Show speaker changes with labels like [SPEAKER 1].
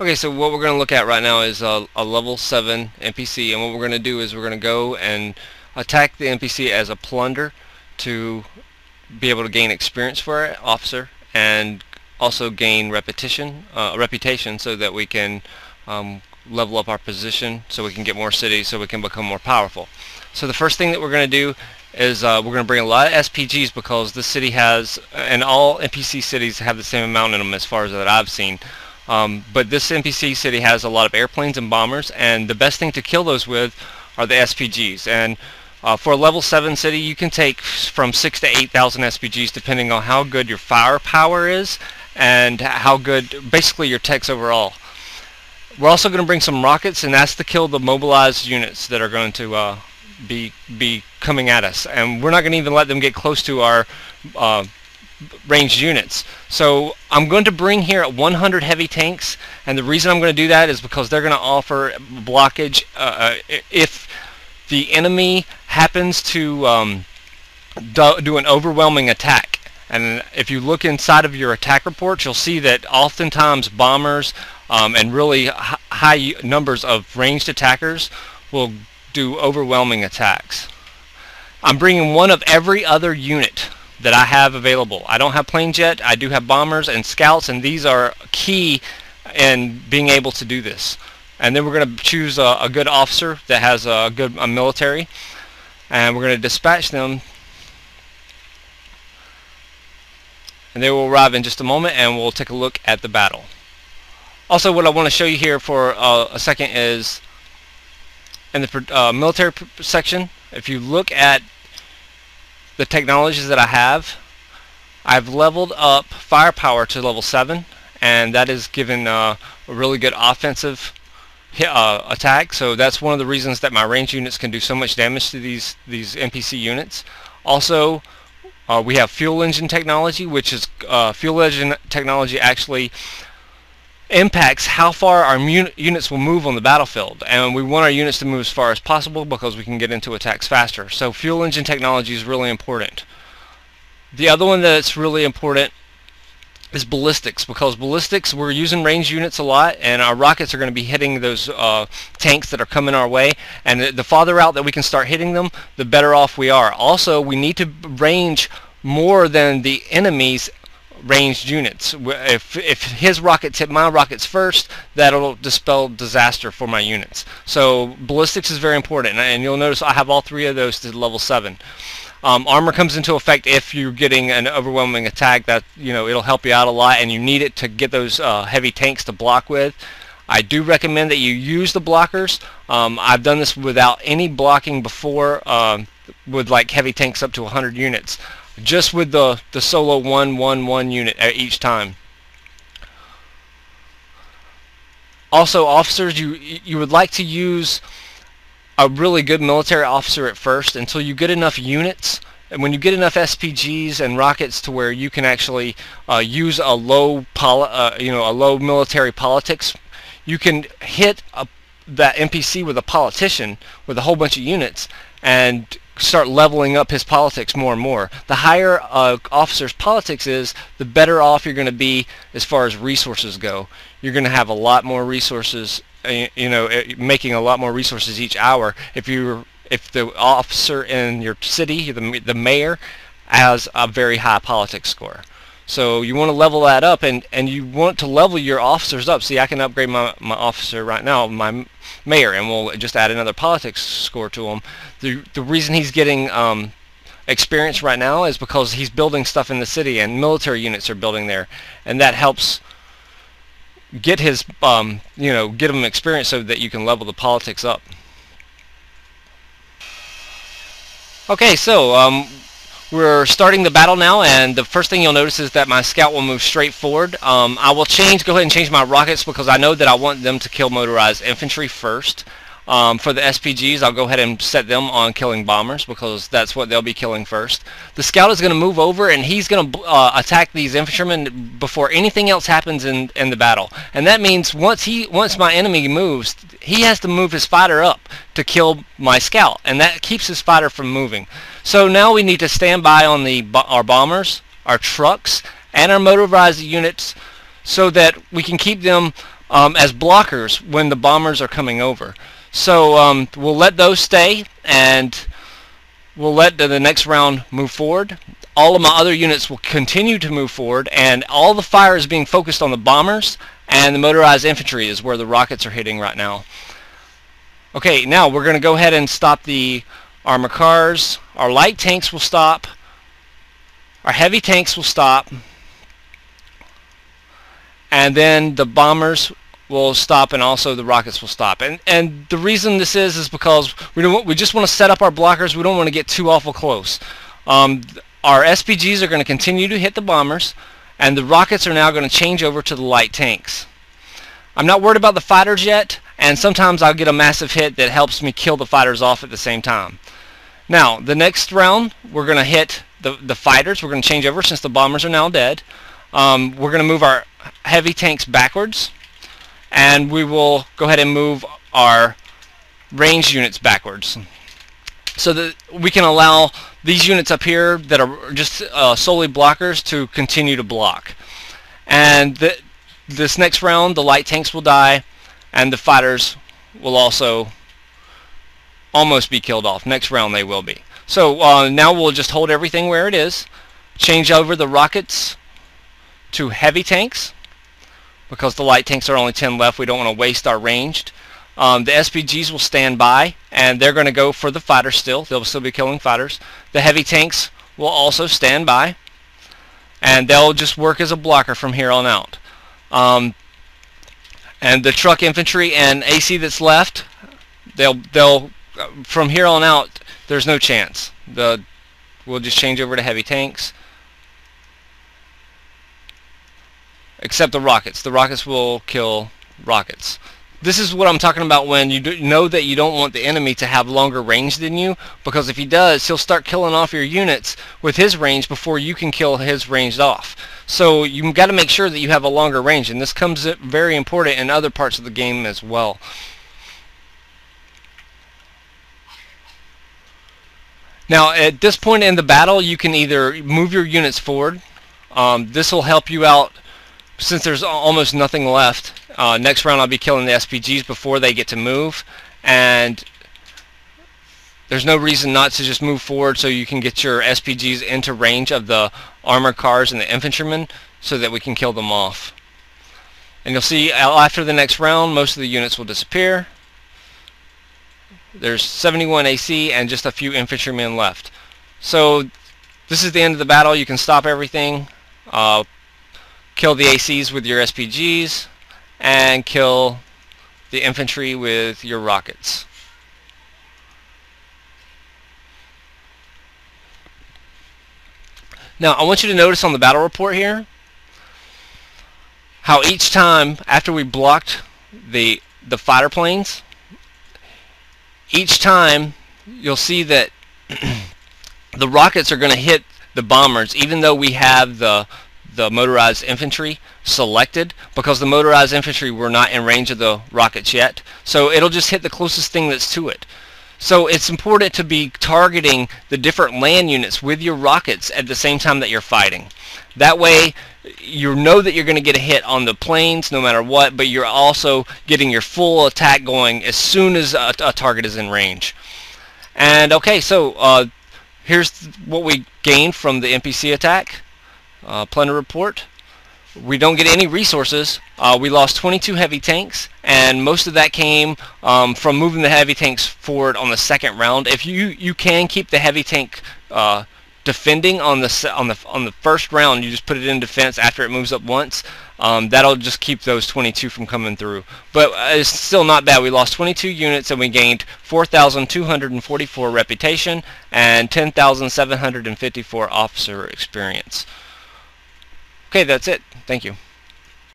[SPEAKER 1] Okay, so what we're going to look at right now is a level 7 NPC, and what we're going to do is we're going to go and attack the NPC as a plunder to be able to gain experience for our officer and also gain reputation so that we can level up our position, so we can get more cities, so we can become more powerful. So the first thing that we're going to do is we're going to bring a lot of SPGs, because this city has, and all NPC cities have the same amount in them as far as that I've seen. But this NPC city has a lot of airplanes and bombers, and the best thing to kill those with are the SPGs. And for a level 7 city, you can take from 6,000 to 8,000 SPGs depending on how good your firepower is and how good basically your techs overall. We're also going to bring some rockets, and that's to kill the mobilized units that are going to be coming at us. And we're not going to even let them get close to our ranged units. So I'm going to bring here 100 heavy tanks, and the reason I'm going to do that is because they're going to offer blockage if the enemy happens to do an overwhelming attack. And if you look inside of your attack reports, you'll see that oftentimes bombers and really high numbers of ranged attackers will do overwhelming attacks. I'm bringing one of every other unit that I have available. I don't have planes yet. I do have bombers and scouts, and these are key in being able to do this. And then we're going to choose a good officer that has a good military, and we're going to dispatch them, and they will arrive in just a moment, and we'll take a look at the battle. Also, what I want to show you here for a second is in the military section. If you look at the technologies that I've leveled up firepower to level 7, and that is given a really good offensive attack. So that's one of the reasons that my range units can do so much damage to these NPC units. Also, we have fuel engine technology, which is fuel engine technology actually impacts how far our units will move on the battlefield, and we want our units to move as far as possible because we can get into attacks faster. So fuel engine technology is really important. The other one that's really important is ballistics, because ballistics, we're using ranged units a lot, and our rockets are going to be hitting those tanks that are coming our way, and the farther out that we can start hitting them, the better off we are. Also, we need to range more than the enemy's ranged units. If his rockets hit my rockets first, that'll dispel disaster for my units. So ballistics is very important, and you'll notice I have all 3 of those to level 7. Armor comes into effect if you're getting an overwhelming attack. That, you know, it'll help you out a lot, and you need it to get those heavy tanks to block with. I do recommend that you use the blockers. I've done this without any blocking before, with like heavy tanks up to 100 units. Just with the solo 1-1-1 unit each time. Also, officers, you would like to use a really good military officer at first until you get enough units, and when you get enough SPGs and rockets to where you can actually use a low military politics, you can hit that NPC with a politician with a whole bunch of units and start leveling up his politics more and more. The higher officer's politics is, the better off you're going to be as far as resources go. You're going to have a lot more resources, making a lot more resources each hour if the officer in your city, the mayor, has a very high politics score. So you want to level that up, and you want to level your officers up. See, I can upgrade my officer right now, my mayor, and we'll just add another politics score to him. The reason he's getting experience right now is because he's building stuff in the city, and military units are building there, and that helps get his get him experience so that you can level the politics up. Okay, so we're starting the battle now, and the first thing you'll notice is that my scout will move straight forward. I will go ahead and change my rockets because I know that I want them to kill motorized infantry first. For the SPGs, I'll go ahead and set them on killing bombers because that's what they'll be killing first. The scout is going to move over, and he's going to attack these infantrymen before anything else happens in the battle. And that means once my enemy moves, he has to move his fighter up to kill my scout, and that keeps his fighter from moving. So now we need to stand by on our bombers, our trucks, and our motorized units so that we can keep them as blockers when the bombers are coming over. So we'll let those stay, and we'll let the next round move forward. All of my other units will continue to move forward, and all the fire is being focused on the bombers, and the motorized infantry is where the rockets are hitting right now. Okay, now we're going to go ahead and stop the armor cars. Our light tanks will stop. Our heavy tanks will stop. And then the bombers will stop, and also the rockets will stop. And the reason this is because we just want to set up our blockers. We don't want to get too awful close. Our SPGs are going to continue to hit the bombers, and the rockets are now going to change over to the light tanks. I'm not worried about the fighters yet, and sometimes I'll get a massive hit that helps me kill the fighters off at the same time. Now, the next round, we're going to hit the fighters. We're going to change over since the bombers are now dead. We're going to move our heavy tanks backwards, and we will go ahead and move our ranged units backwards, so that we can allow these units up here that are just solely blockers to continue to block. And this next round, the light tanks will die, and the fighters will also almost be killed off. Next round they will be. So now we'll just hold everything where it is, change over the rockets to heavy tanks, because the light tanks are only 10 left. We don't want to waste our ranged. The SPGs will stand by, and they're going to go for the fighters still. They'll still be killing fighters. The heavy tanks will also stand by, and they'll just work as a blocker from here on out. And the truck infantry and AC that's left, they'll from here on out, there's no chance. We'll just change over to heavy tanks. Except the rockets. The rockets will kill rockets. This is what I'm talking about when you know that you don't want the enemy to have longer range than you, because if he does, he'll start killing off your units with his range before you can kill his ranged off. So you've got to make sure that you have a longer range, and this comes very important in other parts of the game as well. Now, at this point in the battle, you can either move your units forward. This will help you out since there's almost nothing left. Next round I'll be killing the SPGs before they get to move, and there's no reason not to just move forward so you can get your SPGs into range of the armored cars and the infantrymen so that we can kill them off. And you'll see after the next round most of the units will disappear. There's 71 AC and just a few infantrymen left. So this is the end of the battle. You can stop everything, kill the ACs with your SPGs, and kill the infantry with your rockets. Now I want you to notice on the battle report here how each time after we blocked the fighter planes, each time you'll see that the rockets are going to hit the bombers even though we have the motorized infantry selected, because the motorized infantry were not in range of the rockets yet. So it'll just hit the closest thing that's to it. So it's important to be targeting the different land units with your rockets at the same time that you're fighting. That way you know that you're going to get a hit on the planes no matter what, but you're also getting your full attack going as soon as a target is in range. And okay, so here's what we gained from the NPC attack. Plunder report. We don't get any resources. We lost 22 heavy tanks, and most of that came from moving the heavy tanks forward on the second round. If you can keep the heavy tank defending on the first round, you just put it in defense after it moves up once. That'll just keep those 22 from coming through. But it's still not bad. We lost 22 units and we gained 4,244 reputation and 10,754 officer experience. Okay, that's it. Thank you.